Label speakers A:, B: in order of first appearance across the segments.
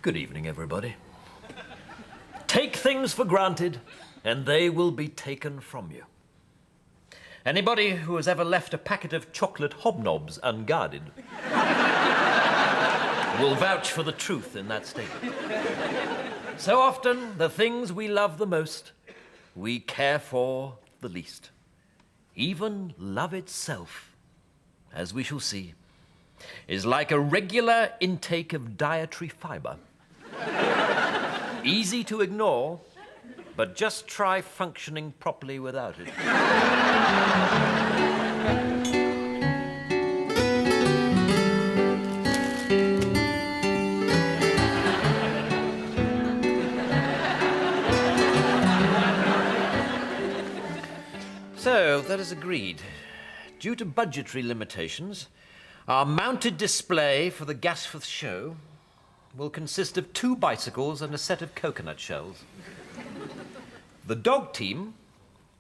A: Good evening, everybody. Take things for granted, and they will be taken from you. Anybody who has ever left a packet of chocolate hobnobs unguarded will vouch for the truth in that statement. So often, the things we love the most, we care for the least. Even love itself, as we shall see, is like a regular intake of dietary fibre. Easy to ignore, but just try functioning properly without it. So, that is agreed. Due to budgetary limitations, our mounted display for the Gasforth show will consist of 2 bicycles and a set of coconut shells. The dog team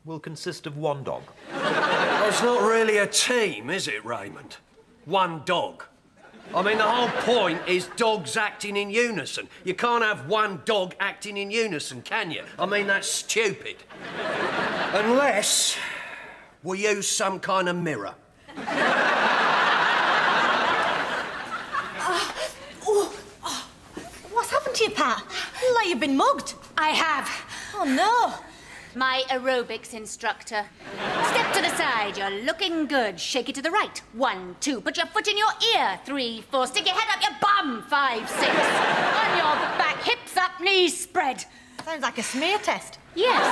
A: will consist of 1 dog.
B: Well, it's not really a team, is it, Raymond? 1 dog. I mean, the whole point is dogs acting in unison. You can't have 1 dog acting in unison, can you? I mean, that's stupid. Unless we use some kind of mirror.
C: What's happened to you, Pat? Like you've been mugged.
D: I have.
C: Oh, no.
D: My aerobics instructor. Step to the side. You're looking good. Shake it to the right. 1, 2. Put your foot in your ear. 3, 4. Stick your head up your bum. 5, 6. On your back. Hips up. Knees spread.
C: Sounds like a smear test.
D: Yes.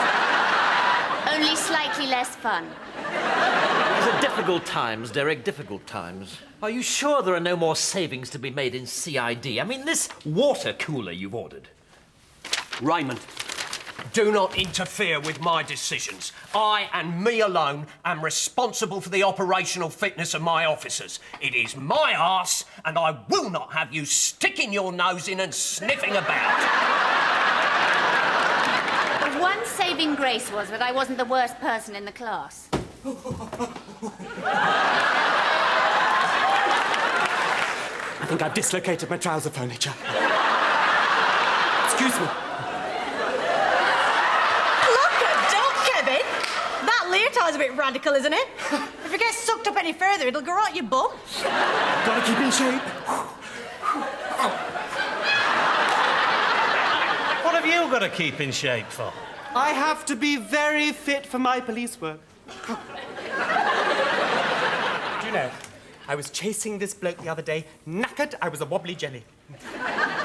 D: Only slightly less fun.
A: These are difficult times, Derek, difficult times. Are you sure there are no more savings to be made in CID? I mean, this water cooler you've ordered.
B: Raymond, do not interfere with my decisions. I and me alone am responsible for the operational fitness of my officers. It is my arse, and I will not have you sticking your nose in and sniffing about.
D: One saving grace was that I wasn't the worst person in the class.
E: I think I've dislocated my trouser furniture. Excuse me.
C: Look at Doc, Kevin. That leotard's a bit radical, isn't it? If it gets sucked up any further, it'll go right your bum.
E: Gotta keep in shape.
F: What have you got to keep in shape for?
E: I have to be very fit for my police work. Do you know, I was chasing this bloke the other day, knackered, I was a wobbly jelly.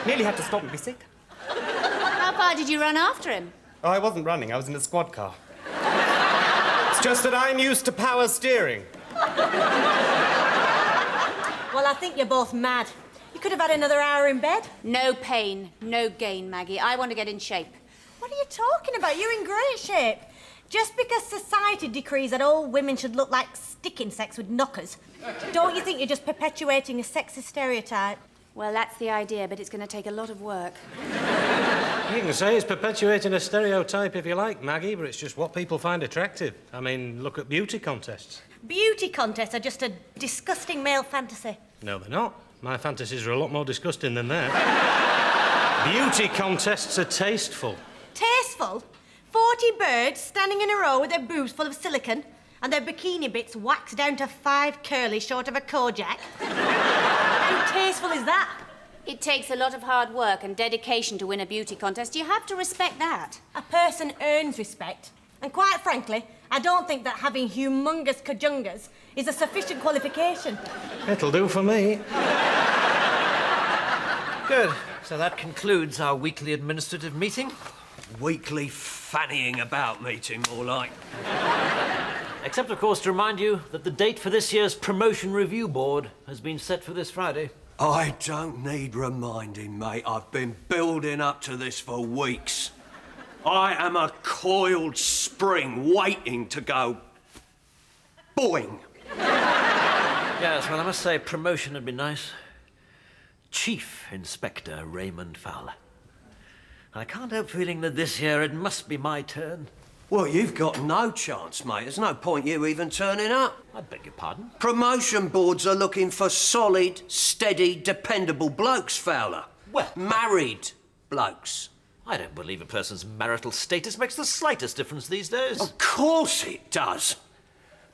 E: Nearly had to stop and be sick.
D: How far did you run after him?
E: Oh, I wasn't running, I was in a squad car. It's just that I'm used to power steering.
C: Well, I think you're both mad. You could have had another hour in bed.
D: No pain, no gain, Maggie. I want to get in shape.
C: What are you talking about? You're in great shape. Just because society decrees that all women should look like stick insects with knockers, don't you think you're just perpetuating a sexist stereotype?
D: Well, that's the idea, but it's going to take a lot of work.
F: You can say it's perpetuating a stereotype if you like, Maggie, but it's just what people find attractive. I mean, look at beauty contests.
C: Beauty contests are just a disgusting male fantasy.
F: No, they're not. My fantasies are a lot more disgusting than that. Beauty contests are tasteful.
C: Tasteful? 40 birds standing in a row with their boobs full of silicone and their bikini bits waxed down to 5 curly short of a Kojak. How tasteful is that?
D: It takes a lot of hard work and dedication to win a beauty contest. You have to respect that.
C: A person earns respect. And quite frankly, I don't think that having humongous kajungas is a sufficient qualification.
F: It'll do for me.
A: Good. So that concludes our weekly administrative meeting.
B: Weekly fannying about meeting, more like.
A: Except, of course, to remind you that the date for this year's Promotion Review Board has been set for this Friday.
B: I don't need reminding, mate. I've been building up to this for weeks. I am a coiled spring waiting to go boing.
A: Yes, well, I must say promotion would be nice. Chief Inspector Raymond Fowler. I can't help feeling that this year it must be my turn.
B: Well, you've got no chance, mate. There's no point you even turning up.
A: I beg your pardon?
B: Promotion boards are looking for solid, steady, dependable blokes, Fowler.
A: Well,
B: Married blokes.
A: I don't believe a person's marital status makes the slightest difference these days.
B: Of course it does.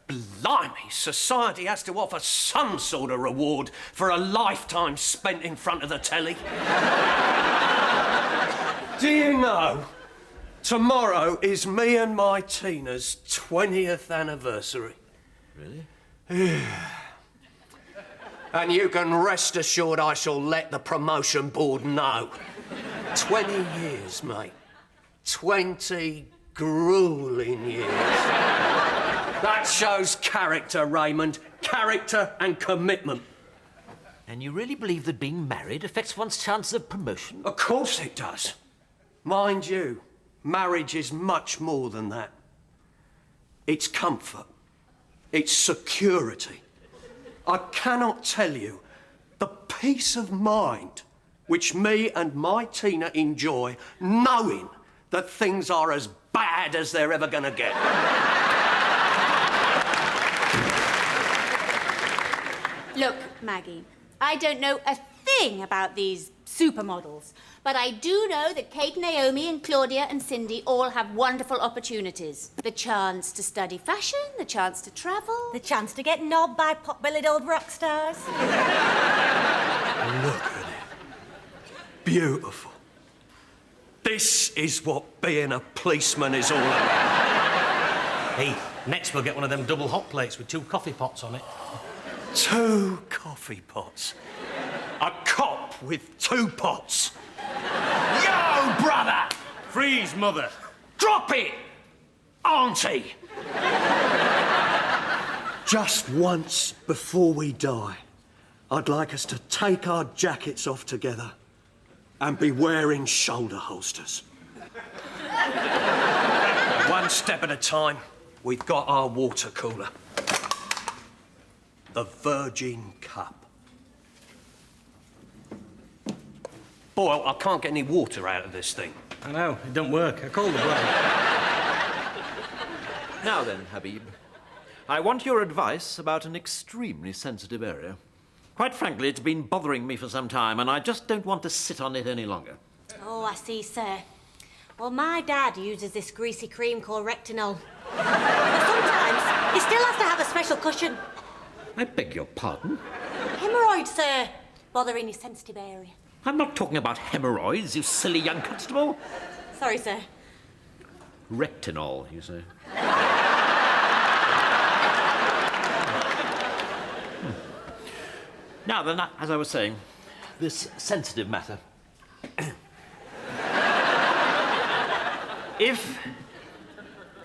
B: Blimey, society has to offer some sort of reward for a lifetime spent in front of the telly. Do you know, tomorrow is me and my Tina's 20th anniversary.
A: Really?
B: And you can rest assured I shall let the promotion board know. 20 years, mate. 20 grueling years. That shows character, Raymond. Character and commitment.
A: And you really believe that being married affects one's chances of promotion?
B: Of course it does. Mind you, marriage is much more than that. It's comfort. It's security. I cannot tell you the peace of mind which me and my Tina enjoy knowing that things are as bad as they're ever going to get.
D: Look, Maggie, I don't know a thing about these supermodels, but I do know that Kate, Naomi, and Claudia and Cindy all have wonderful opportunities. The chance to study fashion, the chance to travel.
C: The chance to get knobbed by pot-bellied old rock stars.
B: Look at it. Beautiful. This is what being a policeman is all about.
F: Hey, next we'll get one of them double hot plates with 2 coffee pots on it.
B: 2 coffee pots. A cop with 2 pots. Yo, brother!
F: Freeze, mother.
B: Drop it! Auntie! Just once before we die, I'd like us to take our jackets off together and be wearing shoulder holsters. One step at a time, we've got our water cooler. The Virgin Cup. Boy, I can't get any water out of this thing.
F: I know, it don't work. I called the bloke.
A: Now then, Habib, I want your advice about an extremely sensitive area. Quite frankly, it's been bothering me for some time, and I just don't want to sit on it any longer.
C: Oh, I see, sir. Well, my dad uses this greasy cream called retinol. But sometimes he still has to have a special cushion.
A: I beg your pardon?
C: Hemorrhoids, sir. Bothering his sensitive area.
A: I'm not talking about hemorrhoids, you silly young constable.
C: Sorry, sir.
A: Retinol, you say? Now then, as I was saying, this sensitive matter. If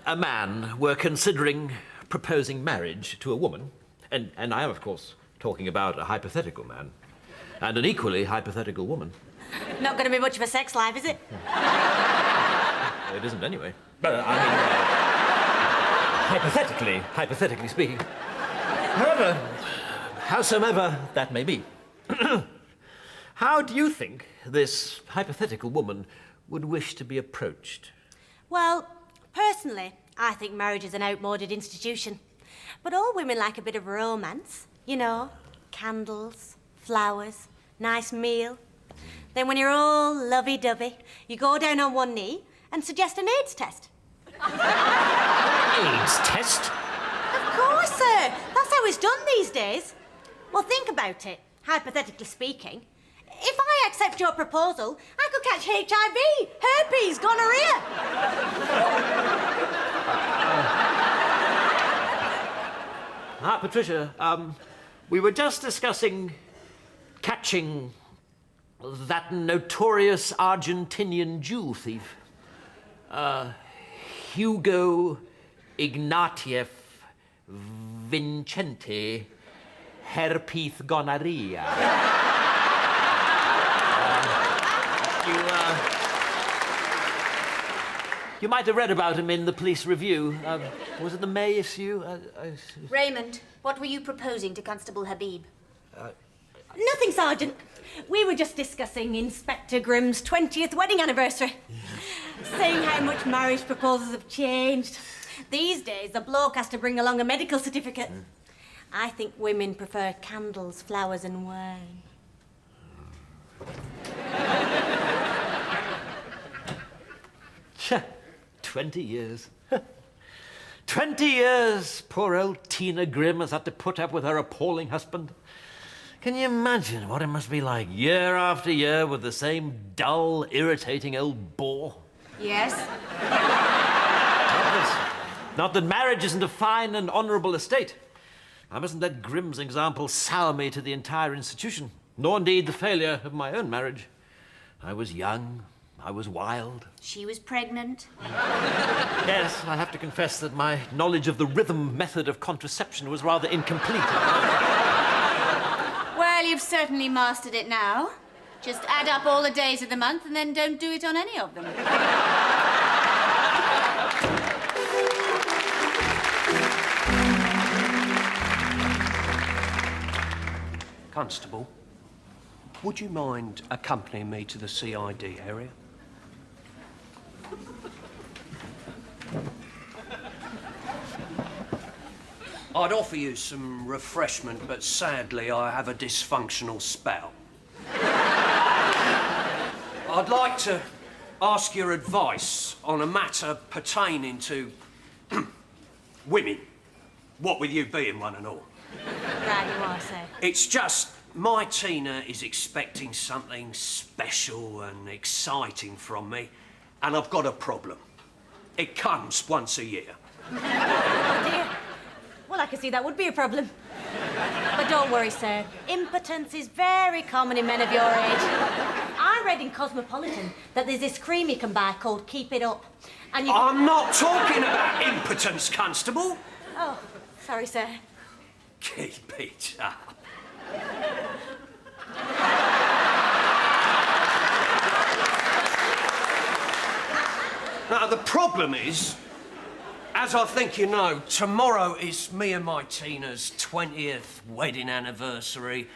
A: a man were considering proposing marriage to a woman, and I am, of course, talking about a hypothetical man, and an equally hypothetical woman.
C: Not going to be much of a sex life, is it?
A: It isn't anyway. But, I mean, hypothetically speaking. However, howsoever that may be, how do you think this hypothetical woman would wish to be approached?
C: Well, personally, I think marriage is an outmoded institution. But all women like a bit of romance. You know, candles, flowers, nice meal. Then when you're all lovey-dovey, you go down on one knee and suggest an AIDS test.
A: AIDS test?
C: Of course, sir. That's how it's done these days. Well, think about it, hypothetically speaking. If I accept your proposal, I could catch HIV, herpes, gonorrhea.
A: Patricia, we were just discussing catching that notorious Argentinian Jew thief, Hugo Ignatieff Vincente Herpes Gonorrhea. You might have read about him in the police review. Was it the May issue?
D: Raymond, what were you proposing to Constable Habib?
C: Nothing, Sergeant. We were just discussing Inspector Grimm's 20th wedding anniversary. Saying how much marriage proposals have changed. These days, the bloke has to bring along a medical certificate. I think women prefer candles, flowers, and wine.
A: 20 years. 20 years poor old Tina Grimm has had to put up with her appalling husband. Can you imagine what it must be like year after year with the same dull, irritating old bore?
D: Yes?
A: Not that marriage isn't a fine and honourable estate. I mustn't let Grimm's example sour me to the entire institution, nor indeed the failure of my own marriage. I was young, I was wild.
D: She was pregnant.
A: Yes, I have to confess that my knowledge of the rhythm method of contraception was rather incomplete.
D: Well, you've certainly mastered it now. Just add up all the days of the month and then don't do it on any of them.
B: Constable, would you mind accompanying me to the CID area? I'd offer you some refreshment, but sadly I have a dysfunctional spell. I'd like to ask your advice on a matter pertaining to women, what with you being one and all.
C: Right, you are, sir.
B: It's just my Tina is expecting something special and exciting from me, and I've got a problem. It comes once a year.
C: Oh, dear. Well, I can see that would be a problem. But don't worry, sir. Impotence is very common in men of your age. I read in Cosmopolitan that there's this cream you can buy called Keep It Up. And you...
B: I'm not talking about impotence, Constable.
C: Oh, sorry, sir.
B: Keep it up. Now, the problem is, as I think you know, tomorrow is me and my Tina's 20th wedding anniversary,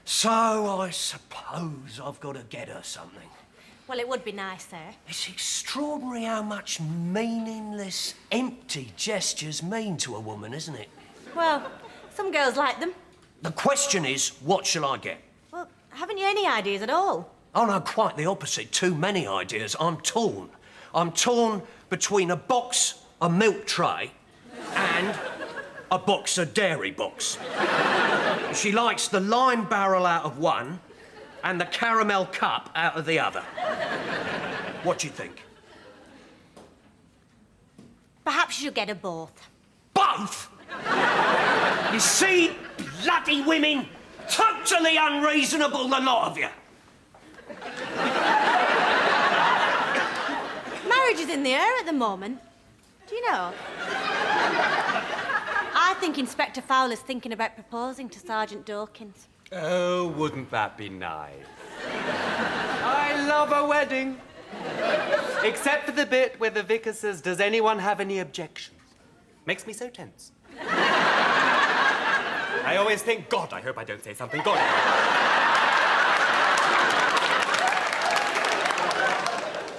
B: so I suppose I've got to get her something.
C: Well, it would be nice, sir.
B: It's extraordinary how much meaningless, empty gestures mean to a woman, isn't it?
C: Well, some girls like them.
B: The question is, what shall I get?
C: Well, haven't you any ideas at all?
B: Oh, no, quite the opposite. Too many ideas. I'm torn. I'm torn between a box, a milk tray, and a box of dairy box. She likes the lime barrel out of one and the caramel cup out of the other. What do you think?
C: Perhaps you should get her both.
B: Both? You see, bloody women, totally unreasonable, the lot of you.
C: Marriage is in the air at the moment. Do you know? I think Inspector Fowler's thinking about proposing to Sergeant Dawkins.
E: Oh, wouldn't that be nice? I love a wedding. Except for the bit where the vicar says, "Does anyone have any objections?" Makes me so tense. I always think, God, I hope I don't say something. God.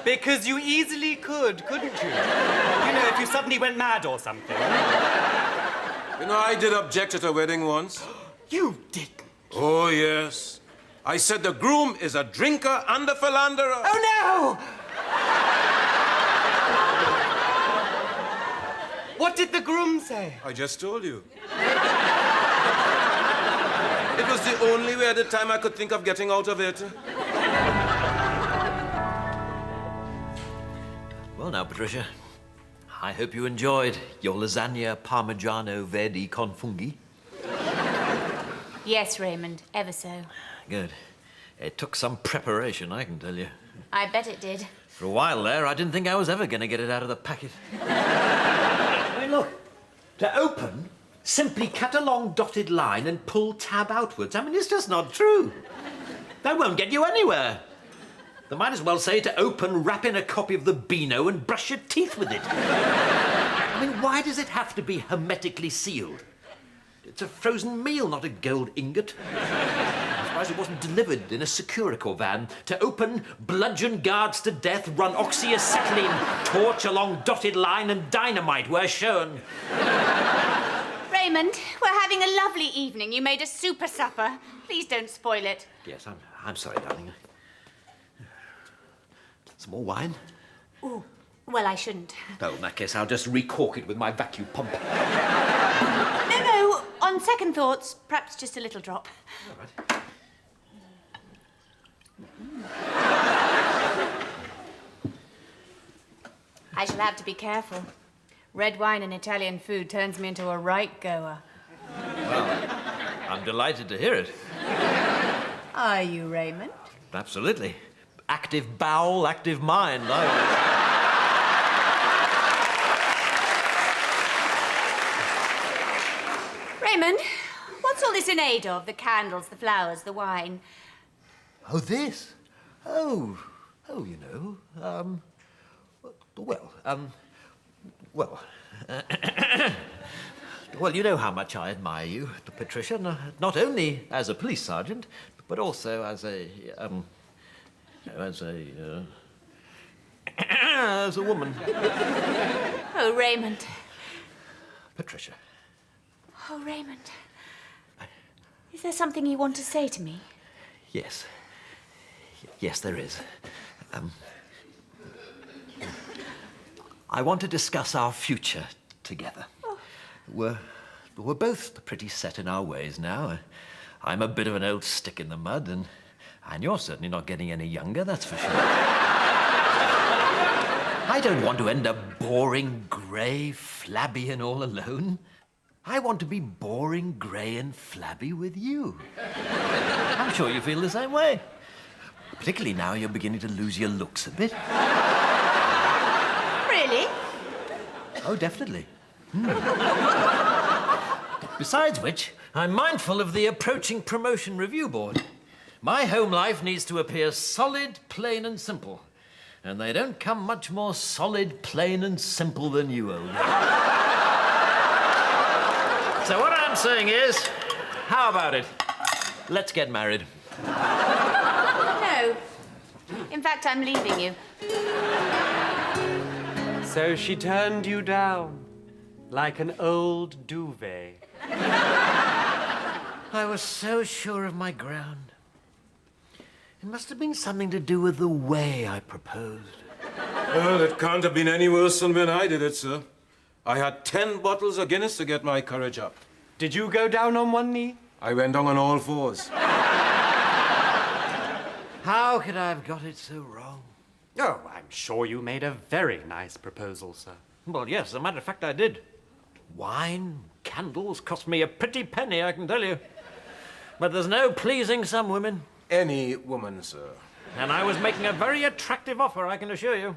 E: Because you easily could, couldn't you? You know, if you suddenly went mad or something.
G: You know, I did object at a wedding once.
E: You didn't.
G: Oh, yes. I said the groom is a drinker and a philanderer.
E: Oh, no! What did the groom say?
G: I just told you. It was the only way at the time I could think of getting out of it.
A: Well now, Patricia, I hope you enjoyed your lasagna parmigiano verde con funghi.
D: Yes, Raymond, ever so.
A: Good. It took some preparation, I can tell you.
D: I bet it did.
A: For a while there, I didn't think I was ever going to get it out of the packet. I mean, look, to open, simply cut a long dotted line and pull tab outwards. I mean, it's just not true. That won't get you anywhere. They might as well say to open, wrap in a copy of the Beano and brush your teeth with it. I mean, why does it have to be hermetically sealed? It's a frozen meal, not a gold ingot. I'm surprised it wasn't delivered in a Securico van. To open, bludgeon guards to death, run oxyacetylene, torch along dotted line and dynamite where shown.
D: Raymond, we're having a lovely evening. You made a super supper. Please don't spoil it.
A: Yes, I'm sorry, darling. Some more wine?
C: Ooh,
D: Well, I shouldn't.
A: Oh, in that case, I'll just recork it with my vacuum pump.
D: No, on second thoughts, perhaps just a little drop.
A: All right.
D: I shall have to be careful. Red wine and Italian food turns me into a right goer.
A: Well, I'm delighted to hear it.
D: Are you, Raymond?
A: Absolutely. Active bowel, active mind.
D: Raymond, what's all this in aid of? The candles, the flowers, the wine?
A: Oh, this? Oh, you know, well, you know how much I admire you, Patricia, not only as a police sergeant, but also as a woman.
D: Oh, Raymond.
A: Patricia.
D: Oh, Raymond. Is there something you want to say to me?
A: Yes. Yes, there is. I want to discuss our future together. Oh. We're both pretty set in our ways now. I'm a bit of an old stick in the mud, and you're certainly not getting any younger, that's for sure. I don't want to end up boring, grey, flabby, and all alone. I want to be boring, grey, and flabby with you. I'm sure you feel the same way. Particularly now you're beginning to lose your looks a bit.
D: Really?
A: Oh, definitely. Besides which, I'm mindful of the approaching promotion review board. My home life needs to appear solid, plain, and simple. And they don't come much more solid, plain, and simple than you, old. So what I'm saying is, how about it? Let's get married.
D: No. In fact, I'm leaving you.
E: So she turned you down, like an old duvet.
A: I was so sure of my ground. It must have been something to do with the way I proposed.
G: Well, it can't have been any worse than when I did it, sir. I had 10 bottles of Guinness to get my courage up.
E: Did you go down on one knee?
G: I went down on all fours.
A: How could I have got it so wrong?
E: Oh, I'm sure you made a very nice proposal, sir.
A: Well, yes, as a matter of fact, I did. Wine, candles cost me a pretty penny, I can tell you. But there's no pleasing some women.
G: Any woman, sir.
A: And I was making a very attractive offer, I can assure you.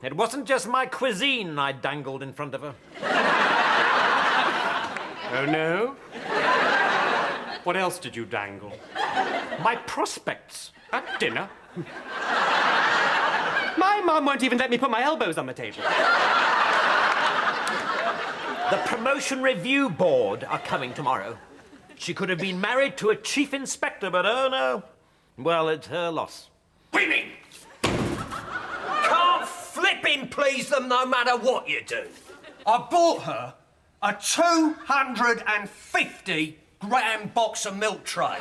A: It wasn't just my cuisine I dangled in front of her.
E: Oh, no? What else did you dangle?
A: My prospects.
E: At dinner? My mum won't even let me put my elbows on the table.
A: The promotion review board are coming tomorrow. She could have been married to a chief inspector, but oh no. Well, it's her loss.
B: Women! Can't flipping please them no matter what you do. I bought her a 250-gram box of milk tray.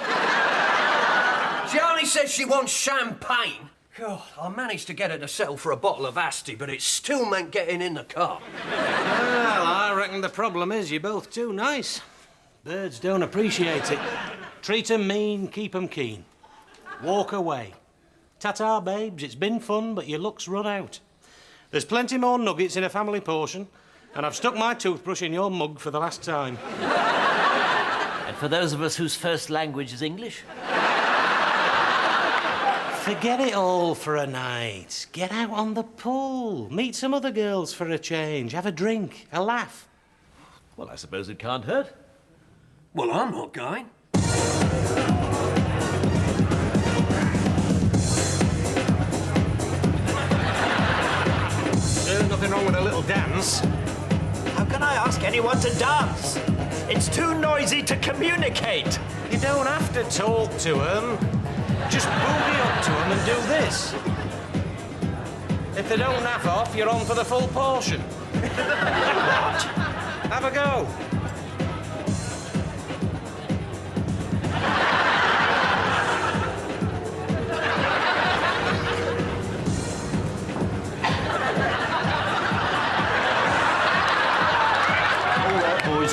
B: She only says she wants champagne. God, I managed to get her to settle for a bottle of Asti, but it still meant getting in the car.
F: Well, I reckon the problem is you're both too nice. Birds don't appreciate it. Treat 'em mean, keep 'em keen. Walk away. Ta-ta, babes, it's been fun, but your luck's run out. There's plenty more nuggets in a family portion, and I've stuck my toothbrush in your mug for the last time.
A: And for those of us whose first language is English?
F: Forget it all for a night. Get out on the pool. Meet some other girls for a change. Have a drink, a laugh.
A: Well, I suppose it can't hurt.
B: Well, I'm not going.
F: There's nothing wrong with a little dance.
A: How can I ask anyone to dance? It's too noisy to communicate.
F: You don't have to talk to them. Just boogie up to them and do this. If they don't naff off, you're on for the full portion. What? Have a go.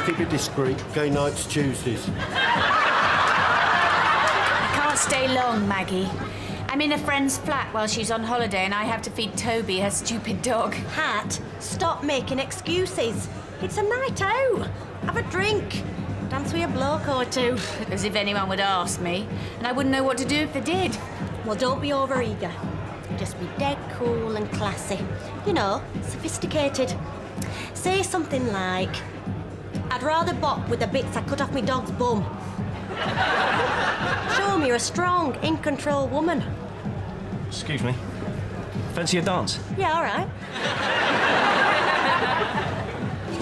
H: keep it discreet. Gay nights Tuesdays.
D: I can't stay long, Maggie. I'm in a friend's flat while she's on holiday and I have to feed Toby, her stupid dog.
C: Hat, stop making excuses. It's a night out. Have a drink. Dance with a bloke or two.
D: As if anyone would ask me. And I wouldn't know what to do if they did.
C: Well, don't be overeager. Just be dead cool and classy. You know, sophisticated. Say something like, I'd rather bop with the bits I cut off my dog's bum. Show 'em you're a strong, in-control woman.
I: Excuse me. Fancy a dance?
C: Yeah, all right.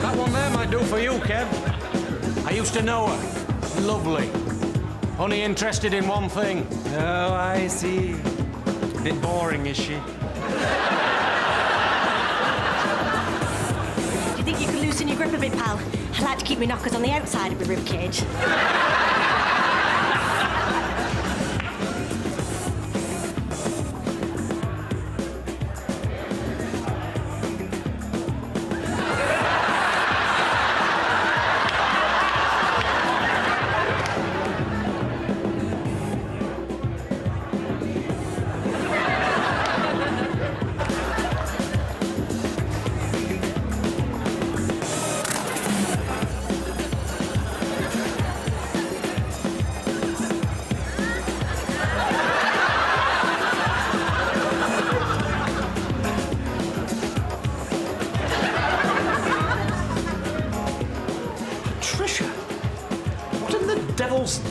F: That one there might do for you, Kev. I used to know her. Lovely. Only interested in one thing.
E: Oh, I see. Bit boring, is she?
C: Do you think you could loosen your grip a bit, pal? I like to keep my knockers on the outside of my ribcage.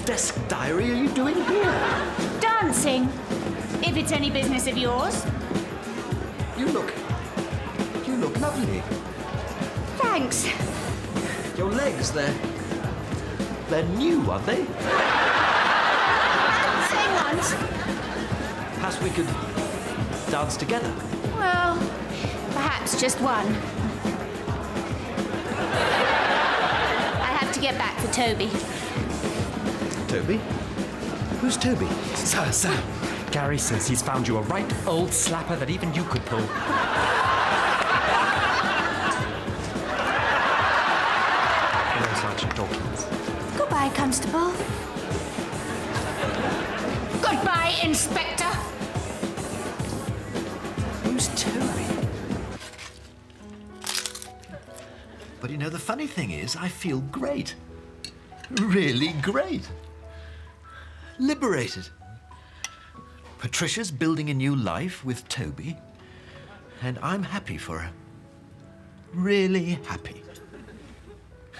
I: Desk diary are you doing here?
D: Dancing, if it's any business of yours.
I: You look lovely.
D: Thanks.
I: Your legs, they're new, aren't they?
D: Same ones.
I: Perhaps we could dance together.
D: Well, perhaps just one. I have to get back for Toby.
I: Toby? Who's Toby?
E: Sir, Gary says he's found you a right old slapper that even you could pull. Hello, Sergeant Dawkins.
D: Goodbye, Constable. Goodbye, Inspector.
I: Who's Toby? But you know, the funny thing is, I feel great. Really great. Liberated. Patricia's building a new life with Toby, and I'm happy for her. Really happy.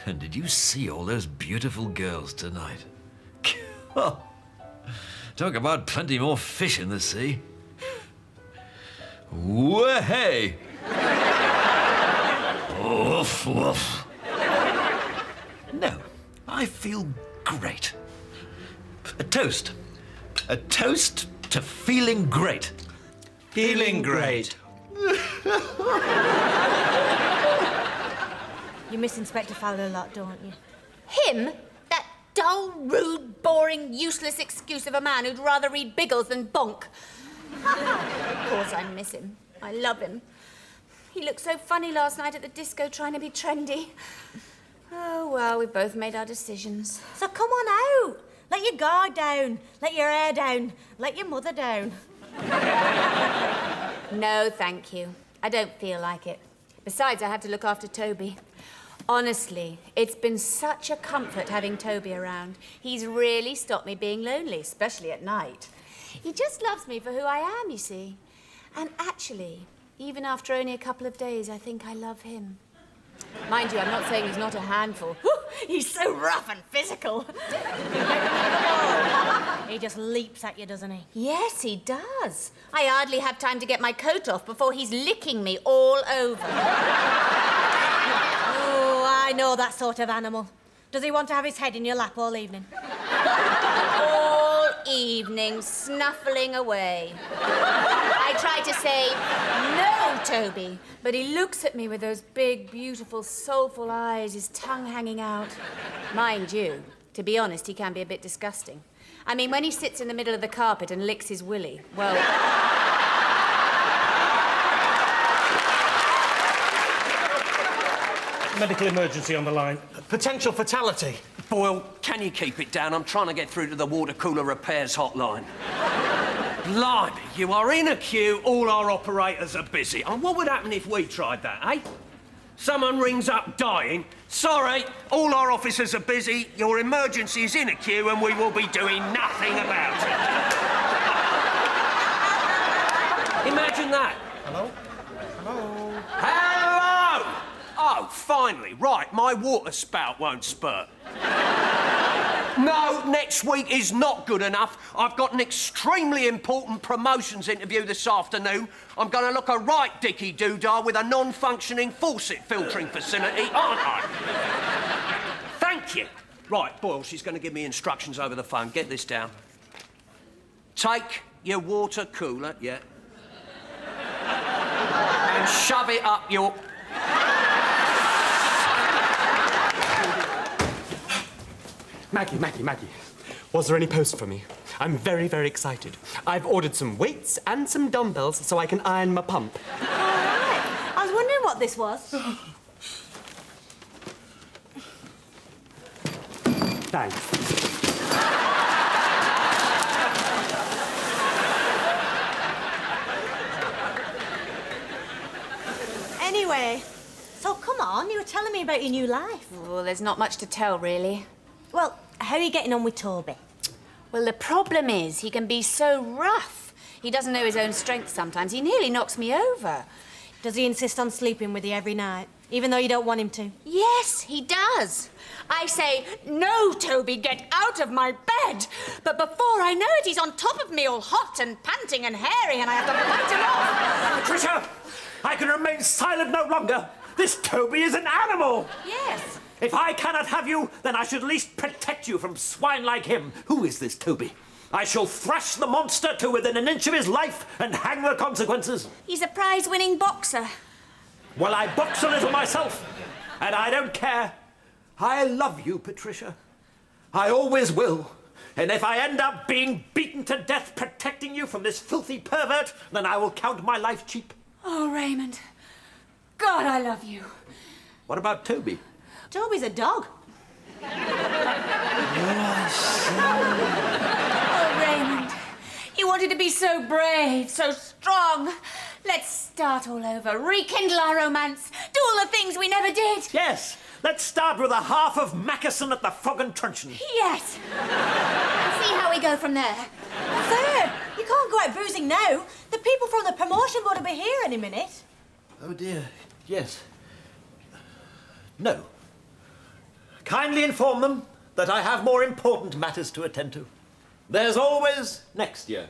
I: And did you see all those beautiful girls tonight? Talk about plenty more fish in the sea. Way! Woof, woof. No, I feel great. A toast. A toast to feeling great.
F: Feeling great.
C: You miss Inspector Fowler a lot, don't you?
D: Him? That dull, rude, boring, useless excuse of a man who'd rather read Biggles than bonk. Of course I miss him. I love him. He looked so funny last night at the disco trying to be trendy. Oh, well, we've both made our decisions.
C: So come on out. Let your guard down. Let your hair down. Let your mother down.
D: No, thank you. I don't feel like it. Besides, I have to look after Toby. Honestly, it's been such a comfort having Toby around. He's really stopped me being lonely, especially at night. He just loves me for who I am, you see. And actually, even after only a couple of days, I think I love him. Mind you, I'm not saying he's not a handful.
C: He's so rough and physical. He just leaps at you, doesn't he?
D: Yes, he does. I hardly have time to get my coat off before he's licking me all over.
C: Oh, I know that sort of animal. Does he want to have his head in your lap all evening?
D: All evening, snuffling away. I try to say, no, Toby, but he looks at me with those big, beautiful, soulful eyes, his tongue hanging out. Mind you, to be honest, he can be a bit disgusting. I mean, when he sits in the middle of the carpet and licks his willy, well...
F: medical emergency on the line. Potential fatality.
B: Boyle, can you keep it down? I'm trying to get through to the water cooler repairs hotline. Blimey, you are in a queue, all our operators are busy. And what would happen if we tried that, eh? Someone rings up dying. Sorry, all our officers are busy. Your emergency is in a queue and we will be doing nothing about it. Imagine that.
F: Hello? Hello?
B: Hello! Oh, finally. Right, my water spout won't spurt. No, next week is not good enough. I've got an extremely important promotions interview this afternoon. I'm going to look a right dicky doodah with a non-functioning faucet filtering facility, aren't I? Thank you. Right, Boyle, she's going to give me instructions over the phone. Get this down. Take your water cooler, yeah, and shove it up your...
E: Maggie. Was there any post for me? I'm very, very excited. I've ordered some weights and some dumbbells so I can iron my pump.
C: All right. I was wondering what this was.
E: Thanks.
C: Anyway, so come on, you were telling me about your new life.
D: Oh, there's not much to tell, really.
C: Well, how are you getting on with Toby?
D: Well, the problem is he can be so rough. He doesn't know his own strength sometimes. He nearly knocks me over.
C: Does he insist on sleeping with you every night, even though you don't want him to?
D: Yes, he does. I say, no, Toby, get out of my bed. But before I know it, he's on top of me all hot and panting and hairy, and I have to fight him off.
J: Patricia, I can remain silent no longer. This Toby is an animal.
D: Yes.
J: If I cannot have you, then I should at least protect you from swine like him. Who is this Toby? I shall thrash the monster to within an inch of his life and hang the consequences.
D: He's a prize-winning boxer.
J: Well, I box a little myself, and I don't care. I love you, Patricia. I always will. And if I end up being beaten to death protecting you from this filthy pervert, then I will count my life cheap.
D: Oh, Raymond. God, I love you.
J: What about Toby?
C: Toby's a dog.
D: Oh, Raymond. You wanted to be so brave, so strong. Let's start all over, rekindle our romance, do all the things we never did.
J: Yes. Let's start with a half of Mackerson at the Frog and Truncheon.
D: Yes. And see how we go from there.
C: Sir, you can't go out boozing now. The people from the promotion board will be here any minute.
I: Oh, dear. Yes.
J: No. Kindly inform them that I have more important matters to attend to. There's always next year.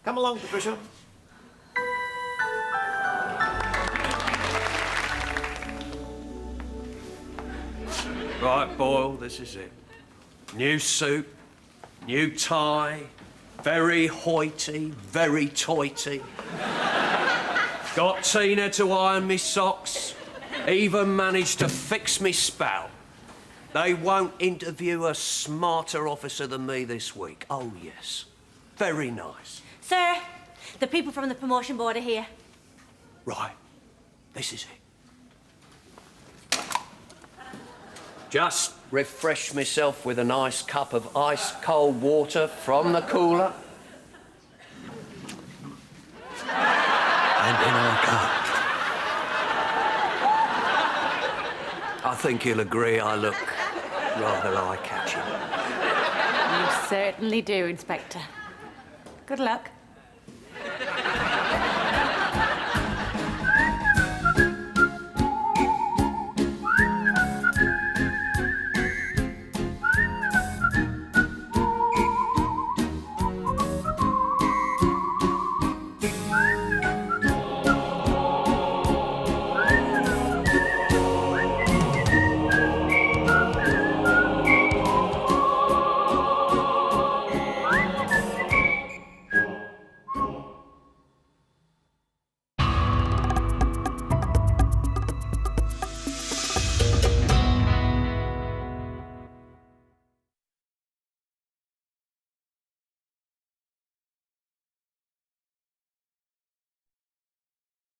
J: Come along, Patricia.
B: Right, Boyle, this is it. New suit, new tie, very hoity, very toity. Got Tina to iron me socks, even managed to fix me spout. They won't interview a smarter officer than me this week. Oh, yes. Very nice.
C: Sir, the people from the promotion board are here.
B: Right, this is it. Just refresh myself with a nice cup of ice-cold water from the cooler.
I: And in our car.
B: I think he'll agree I look rather eye-catching.
K: You certainly do, Inspector. Good luck.